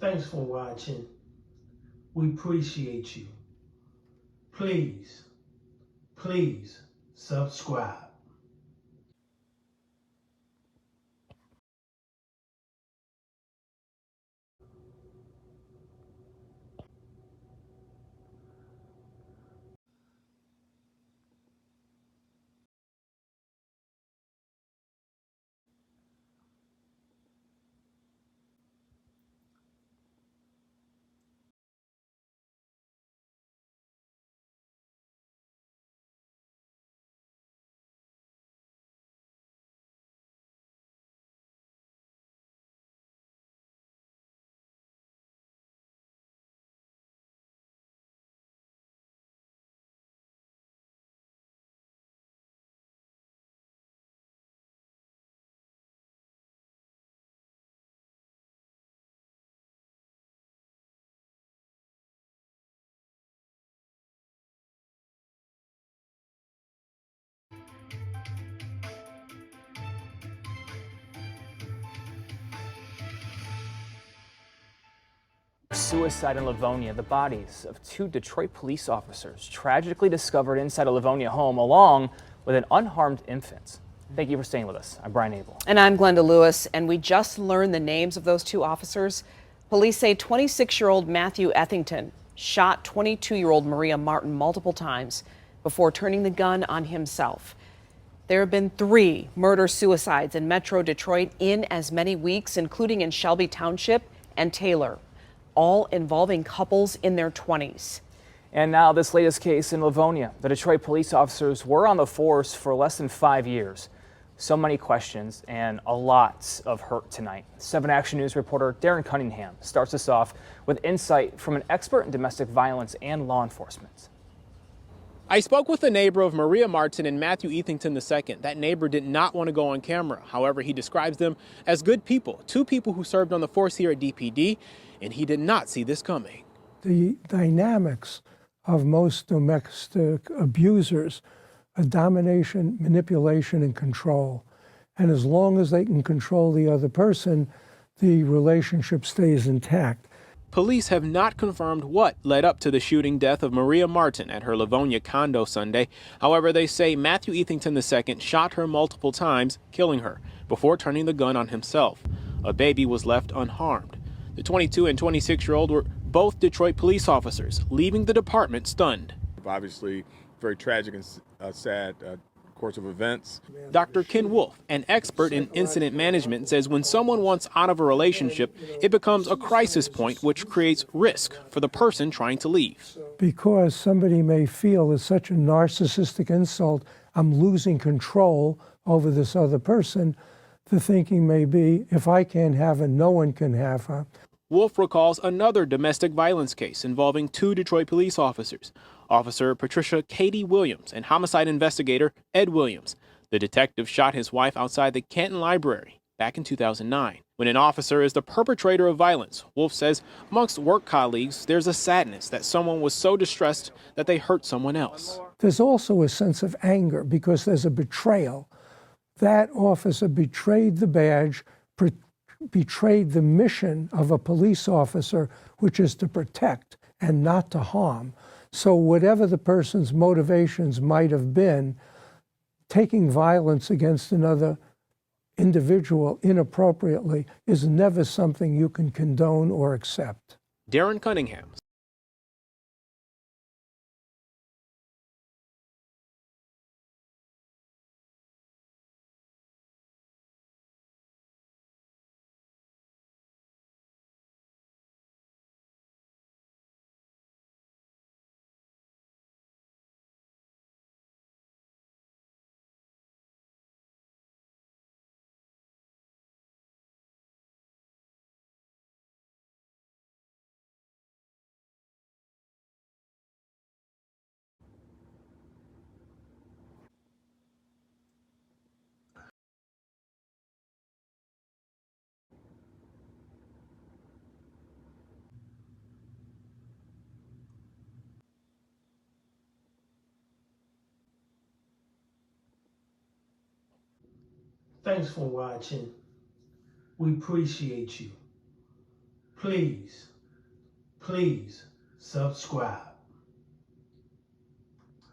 Thanks for watching. We appreciate you. Please, please subscribe. Suicide in Livonia. The bodies of two Detroit police officers tragically discovered inside a Livonia home along with an unharmed infant. Thank you for staying with us. I'm Brian Abel. And I'm Glenda Lewis, and we just learned the names of those two officers. Police say 26-year-old Matthew Ethington shot 22-year-old Maria Martin multiple times before turning the gun on himself. There have been 3 murder-suicides in Metro Detroit in as many weeks, including in Shelby Township and Taylor, all involving couples in their 20s. And now this latest case in Livonia. The Detroit police officers were on the force for less than 5 years. So many questions and a lot of hurt tonight. 7 Action News reporter Darren Cunningham starts us off with insight from an expert in domestic violence and law enforcement. I spoke with a neighbor of Maria Martin and Matthew Ethington II. That neighbor did not want to go on camera. However, he describes them as good people, 2 people who served on the force here at DPD, and he did not see this coming. The dynamics of most domestic abusers are domination, manipulation, and control. And as long as they can control the other person, the relationship stays intact. Police have not confirmed what led up to the shooting death of Maria Martin at her Livonia condo Sunday. However, they say Matthew Ethington II shot her multiple times, killing her, before turning the gun on himself. A baby was left unharmed. The 22 and 26-year-old were both Detroit police officers, leaving the department stunned. Obviously, very tragic and sad course of events. Dr. Ken Wolf, an expert in incident management, says when someone wants out of a relationship, it becomes a crisis point, which creates risk for the person trying to leave. Because somebody may feel it's such a narcissistic insult, I'm losing control over this other person, the thinking may be, if I can't have her, no one can have her. Wolf recalls another domestic violence case involving 2 Detroit police officers, Officer Patricia Katie Williams and homicide investigator Ed Williams. The detective shot his wife outside the Canton Library back in 2009. When an officer is the perpetrator of violence, Wolf says amongst work colleagues, there's a sadness that someone was so distressed that they hurt someone else. There's also a sense of anger because there's a betrayal. That officer betrayed the badge, betrayed the mission of a police officer, which is to protect and not to harm. So whatever the person's motivations might have been, taking violence against another individual inappropriately is never something you can condone or accept. Darren Cunningham. Thanks for watching. We appreciate you. please, please subscribe.